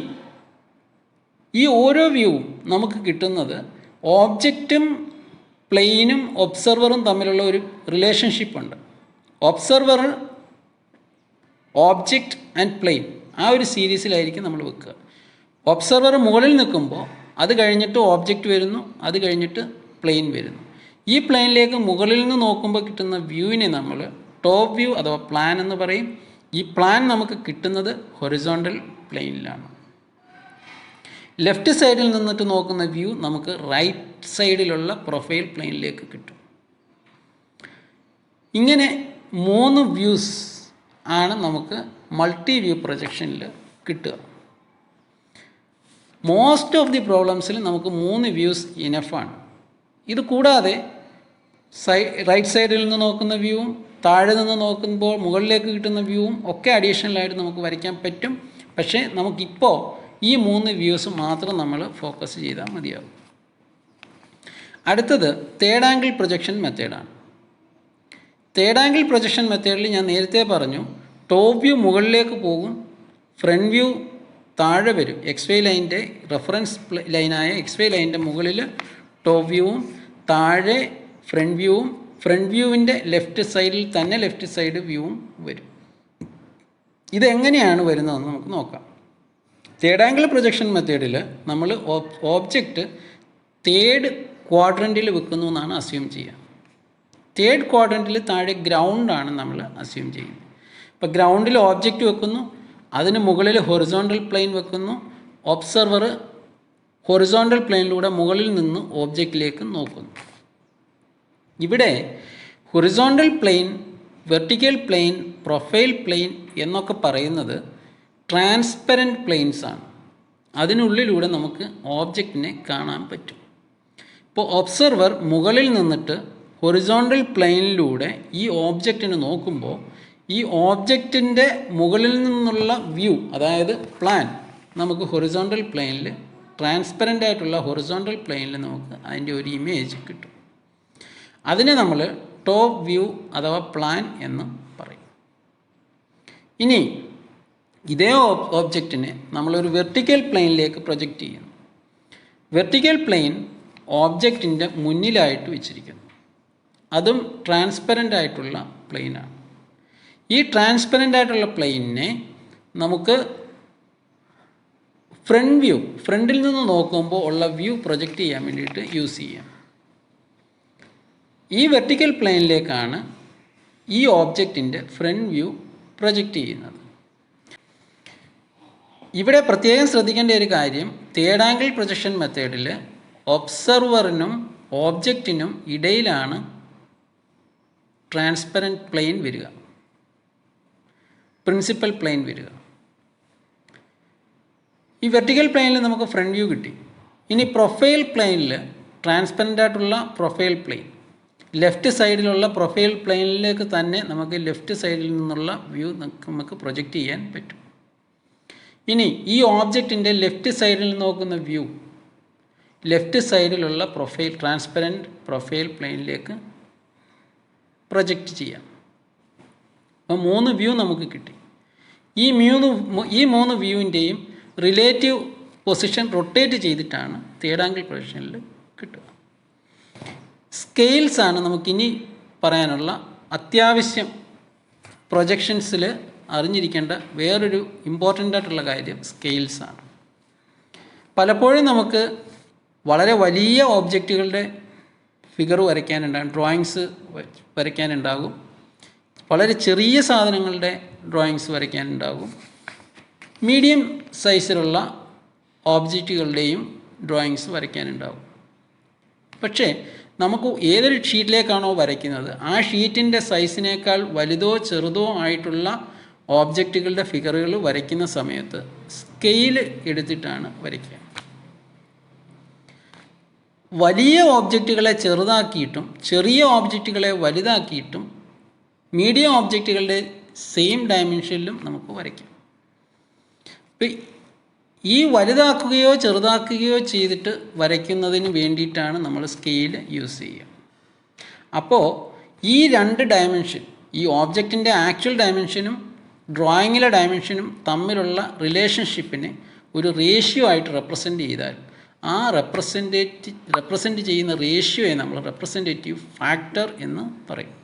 ഈ ഓരോ വ്യൂവും നമുക്ക് കിട്ടുന്നത് ഓബ്ജക്റ്റും പ്ലെയിനും ഒബ്സർവറും തമ്മിലുള്ള ഒരു റിലേഷൻഷിപ്പ് ഉണ്ട്. ഒബ്സർവർ, ഓബ്ജക്റ്റ് ആൻഡ് പ്ലെയിൻ, ആ ഒരു സീരീസിലായിരിക്കും നമ്മൾ വെക്കുക. ഒബ്സർവർ മുകളിൽ നിൽക്കുമ്പോൾ അത് കഴിഞ്ഞിട്ട് ഓബ്ജക്റ്റ് വരുന്നു, അത് കഴിഞ്ഞിട്ട് പ്ലെയിൻ വരുന്നു. ഈ പ്ലെയിനിലേക്ക് മുകളിൽ നിന്ന് നോക്കുമ്പോൾ കിട്ടുന്ന വ്യൂവിനെ നമ്മൾ ടോപ്പ് വ്യൂ അഥവാ പ്ലാൻ എന്ന് പറയും. ഈ പ്ലാൻ നമുക്ക് കിട്ടുന്നത് ഹൊറിസോണ്ടൽ പ്ലെയിനിലാണ്. ലെഫ്റ്റ് സൈഡിൽ നിന്നിട്ട് നോക്കുന്ന വ്യൂ നമുക്ക് റൈറ്റ് സൈഡിലുള്ള പ്രൊഫൈൽ പ്ലെയിനിലേക്ക് കിട്ടും. ഇങ്ങനെ 3 വ്യൂസ് ആണ് നമുക്ക് മൾട്ടി വ്യൂ പ്രൊജക്ഷനിൽ കിട്ടുക. മോസ്റ്റ് ഓഫ് ദി പ്രോബ്ലംസിൽ നമുക്ക് 3 വ്യൂസ് ഇനഫാണ്. ഇത് കൂടാതെ റൈറ്റ് സൈഡിൽ നിന്ന് നോക്കുന്ന വ്യൂവും താഴെ നിന്ന് നോക്കുമ്പോൾ മുകളിലേക്ക് കിട്ടുന്ന വ്യൂവും ഒക്കെ അഡീഷണലായിട്ട് നമുക്ക് വരയ്ക്കാൻ പറ്റും. പക്ഷേ നമുക്കിപ്പോൾ ഈ 3 വ്യൂസ് മാത്രം നമ്മൾ ഫോക്കസ് ചെയ്താൽ മതിയാകും. അടുത്തത് തേർഡ് ആംഗിൾ പ്രൊജക്ഷൻ മെത്തേഡാണ്. തേർഡ് ആംഗിൾ പ്രൊജക്ഷൻ മെത്തേഡിൽ ഞാൻ നേരത്തെ പറഞ്ഞു, ടോപ്പ് വ്യൂ മുകളിലേക്ക് പോകും, ഫ്രണ്ട് വ്യൂ താഴെ വരും. XY ലൈനിൻ്റെ റെഫറൻസ് ലൈനായ XY ലൈനിൻ്റെ മുകളിൽ ടോപ്പ് വ്യൂവും താഴെ ഫ്രണ്ട് വ്യൂവും, ഫ്രണ്ട് വ്യൂവിൻ്റെ ലെഫ്റ്റ് സൈഡിൽ തന്നെ ലെഫ്റ്റ് സൈഡ് വ്യൂവും വരും. ഇതെങ്ങനെയാണ് വരുന്നതെന്ന് നമുക്ക് നോക്കാം. തേർഡ് ആംഗിൾ പ്രൊജക്ഷൻ മെത്തേഡിൽ നമ്മൾ ഓബ്ജക്റ്റ് തേർഡ് ക്വാഡ്രൻറ്റിൽ വെക്കുന്നു എന്നാണ് അസ്യൂം ചെയ്യുക. തേർഡ് ക്വാഡ്രൻറ്റിൽ താഴെ ഗ്രൗണ്ടാണ് നമ്മൾ അസ്യൂം ചെയ്യുന്നത്. ഇപ്പോൾ ഗ്രൗണ്ടിൽ ഓബ്ജക്റ്റ് വെക്കുന്നു, അതിന് മുകളിൽ ഹൊറിസോണ്ടൽ പ്ലെയിൻ വെക്കുന്നു. ഒബ്സർവർ ഹൊറിസോണ്ടൽ പ്ലെയിനിലൂടെ മുകളിൽ നിന്ന് ഓബ്ജക്റ്റിലേക്ക് നോക്കുന്നു. ഇവിടെ horizontal plane, vertical plane, profile plain എന്നൊക്കെ പറയുന്നത് ട്രാൻസ്പെറൻറ്റ് പ്ലെയിൻസ് ആണ്. അതിനുള്ളിലൂടെ നമുക്ക് ഓബ്ജക്റ്റിനെ കാണാൻ പറ്റും. ഇപ്പോൾ ഒബ്സർവർ മുകളിൽ നിന്നിട്ട് ഹൊറിസോണ്ടൽ പ്ലെയിനിലൂടെ ഈ ഓബ്ജക്റ്റിനെ നോക്കുമ്പോൾ ഈ ഓബ്ജക്റ്റിൻ്റെ മുകളിൽ നിന്നുള്ള വ്യൂ, അതായത് പ്ലാൻ, നമുക്ക് ഹൊറിസോണ്ടൽ പ്ലെയിനിൽ, ട്രാൻസ്പെറൻ്റ് ആയിട്ടുള്ള ഹൊറിസോണ്ടൽ പ്ലെയിനിൽ നമുക്ക് അതിൻ്റെ ഒരു ഇമേജ് കിട്ടും. അതിനെ നമ്മൾ ടോപ്പ് വ്യൂ അഥവാ പ്ലാൻ എന്ന് പറയും. ഇനി ഇതേ ഓബ്ജക്റ്റിനെ നമ്മളൊരു വെർട്ടിക്കൽ പ്ലെയിനിലേക്ക് പ്രൊജക്റ്റ് ചെയ്യുന്നു. വെർട്ടിക്കൽ പ്ലെയിൻ ഓബ്ജക്റ്റിൻ്റെ മുന്നിലായിട്ട് വെച്ചിരിക്കുന്നു. അതും ട്രാൻസ്പെറൻ്റ് ആയിട്ടുള്ള പ്ലെയിനാണ്. ഈ ട്രാൻസ്പെറൻ്റ് ആയിട്ടുള്ള പ്ലെയിനിനെ നമുക്ക് ഫ്രണ്ട് വ്യൂ, ഫ്രണ്ടിൽ നിന്ന് നോക്കുമ്പോൾ ഉള്ള വ്യൂ പ്രൊജക്റ്റ് ചെയ്യാൻ വേണ്ടിയിട്ട് യൂസ് ചെയ്യാം. ഈ വെർട്ടിക്കൽ പ്ലെയിനിലേക്കാണ് ഈ ഓബ്ജക്റ്റിൻ്റെ ഫ്രണ്ട് വ്യൂ പ്രൊജക്റ്റ് ചെയ്യുന്നത്. ഇവിടെ പ്രത്യേകം ശ്രദ്ധിക്കേണ്ട ഒരു കാര്യം, തേർഡ് ആംഗിൾ പ്രൊജക്ഷൻ മെത്തേഡിൽ ഒബ്സർവറിനും ഓബ്ജക്റ്റിനും ഇടയിലാണ് ട്രാൻസ്പെറൻറ്റ് പ്ലെയിൻ വരിക, പ്രിൻസിപ്പൽ പ്ലെയിൻ വരിക. ഈ വെർട്ടിക്കൽ പ്ലെയിനിൽ നമുക്ക് ഫ്രണ്ട് വ്യൂ കിട്ടി. ഇനി പ്രൊഫൈൽ പ്ലെയിനിൽ, ട്രാൻസ്പെറൻ്റ് ആയിട്ടുള്ള പ്രൊഫൈൽ പ്ലെയിൻ, ലെഫ്റ്റ് സൈഡിലുള്ള പ്രൊഫൈൽ പ്ലെയിനിലേക്ക് തന്നെ നമുക്ക് ലെഫ്റ്റ് സൈഡിൽ നിന്നുള്ള വ്യൂ നമുക്ക് പ്രൊജക്റ്റ് ചെയ്യാൻ പറ്റും. ഇനി ഈ ഓബ്ജക്റ്റിൻ്റെ ലെഫ്റ്റ് സൈഡിൽ നോക്കുന്ന വ്യൂ ലെഫ്റ്റ് സൈഡിലുള്ള പ്രൊഫൈൽ, ട്രാൻസ്പെറൻറ്റ് പ്രൊഫൈൽ പ്ലെയിനിലേക്ക് പ്രൊജക്റ്റ് ചെയ്യാം. അപ്പോൾ 3 വ്യൂ നമുക്ക് കിട്ടി. ഈ 3 വ്യൂവിൻ്റെയും റിലേറ്റീവ് പൊസിഷൻ റൊട്ടേറ്റ് ചെയ്തിട്ടാണ് തേർഡ് ആംഗിൾ പ്രൊജക്ഷനിൽ കിട്ടുക. സ്കെയിൽസ് ആണ് നമുക്കിനി പറയാനുള്ള അത്യാവശ്യം. പ്രൊജക്ഷൻസിൽ അറിഞ്ഞിരിക്കേണ്ട വേറൊരു ഇമ്പോർട്ടൻ്റ് ആയിട്ടുള്ള കാര്യം സ്കെയിൽസ് ആണ്. പലപ്പോഴും നമുക്ക് വളരെ വലിയ ഓബ്ജക്റ്റുകളുടെ ഫിഗർ വരയ്ക്കാനുണ്ടാകും, ഡ്രോയിങ്സ് വരയ്ക്കാനുണ്ടാകും. വളരെ ചെറിയ സാധനങ്ങളുടെ ഡ്രോയിങ്സ് വരയ്ക്കാനുണ്ടാകും. മീഡിയം സൈസിലുള്ള ഓബ്ജക്റ്റുകളുടെയും ഡ്രോയിങ്സ് വരയ്ക്കാനുണ്ടാകും. പക്ഷേ നമുക്ക് ഏതൊരു ഷീറ്റിലേക്കാണോ വരയ്ക്കുന്നത് ആ ഷീറ്റിൻ്റെ സൈസിനേക്കാൾ വലുതോ ചെറുതോ ആയിട്ടുള്ള ഓബ്ജക്റ്റുകളുടെ ഫിഗറുകൾ വരയ്ക്കുന്ന സമയത്ത് സ്കെയിൽ എടുത്തിട്ടാണ് വരയ്ക്കുക. വലിയ ഓബ്ജക്റ്റുകളെ ചെറുതാക്കിയിട്ടും ചെറിയ ഓബ്ജക്റ്റുകളെ വലുതാക്കിയിട്ടും മീഡിയം ഓബ്ജക്റ്റുകളുടെ സെയിം ഡയമെൻഷനിലും നമുക്ക് വരയ്ക്കാം. ഇപ്പം ഈ വലുതാക്കുകയോ ചെറുതാക്കുകയോ ചെയ്തിട്ട് വരയ്ക്കുന്നതിന് വേണ്ടിയിട്ടാണ് നമ്മൾ സ്കെയിൽ യൂസ് ചെയ്യുക. അപ്പോൾ ഈ 2 ഡയമെൻഷൻ, ഈ ഓബ്ജക്റ്റിൻ്റെ ആക്ച്വൽ ഡയമെൻഷനും ഡ്രോയിങ്ങിലെ ഡയമെൻഷനും തമ്മിലുള്ള റിലേഷൻഷിപ്പിനെ ഒരു റേഷ്യോ ആയിട്ട് റെപ്രസെൻ്റ് ചെയ്താൽ ആ റെപ്രസെൻ്റ് ചെയ്യുന്ന റേഷ്യോയെ നമ്മൾ റെപ്രസെൻറ്റേറ്റീവ് ഫാക്ടർ എന്ന് പറയും.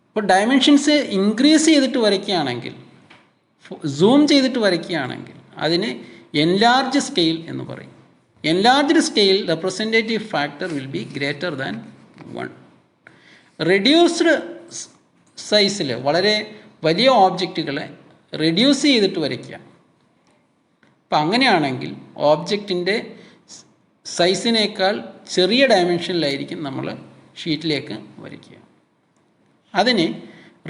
ഇപ്പോൾ ഡയമെൻഷൻസ് ഇൻക്രീസ് ചെയ്തിട്ട് വരയ്ക്കുകയാണെങ്കിൽ, സൂം ചെയ്തിട്ട് വരയ്ക്കുകയാണെങ്കിൽ അതിന് എൻലാർജ് സ്കെയിൽ എന്ന് പറയും. Enlarged scale representative factor will be greater than 1. Reduced സൈസിൽ വളരെ വലിയ ഓബ്ജക്റ്റുകളെ റെഡ്യൂസ് ചെയ്തിട്ട് വരയ്ക്കുക. അപ്പം അങ്ങനെയാണെങ്കിൽ ഓബ്ജക്റ്റിൻ്റെ സൈസിനേക്കാൾ ചെറിയ ഡയമെൻഷനിലായിരിക്കും നമ്മൾ ഷീറ്റിലേക്ക് വരയ്ക്കുക. അതിന്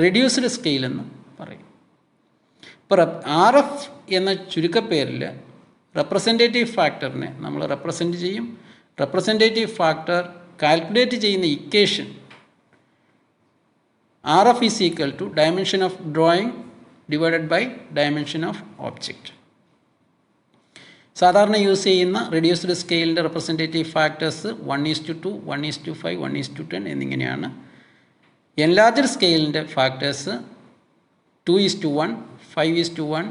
റെഡ്യൂസ്ഡ് സ്കെയിൽ എന്ന് പറയും. ഇപ്പോൾ RF എന്ന ചുരുക്കപ്പേരിൽ റെപ്രസെൻറ്റേറ്റീവ് ഫാക്ടറിനെ നമ്മൾ റെപ്രസെൻറ്റ് ചെയ്യും. റെപ്രസെൻറ്റേറ്റീവ് ഫാക്ടർ കാൽക്കുലേറ്റ് ചെയ്യുന്ന equation RF is equal to dimension of drawing divided by dimension of object. സാധാരണ യൂസ് ചെയ്യുന്ന റെഡ്യൂസ്ഡ് സ്കെയിലിൻ്റെ റെപ്രസെൻറ്റേറ്റീവ് ഫാക്ടേഴ്സ് 1:2, 1:5, 1:10 എന്നിങ്ങനെയാണ്. എൻലാർജ്ഡ് സ്കെയിലിൻ്റെ ഫാക്ടേഴ്സ് 2:1, 5:1,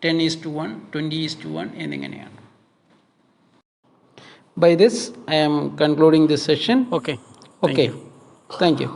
10:1, 20:1 എന്നിങ്ങനെയാണ്. By this, I am concluding this session. Okay. Thank you.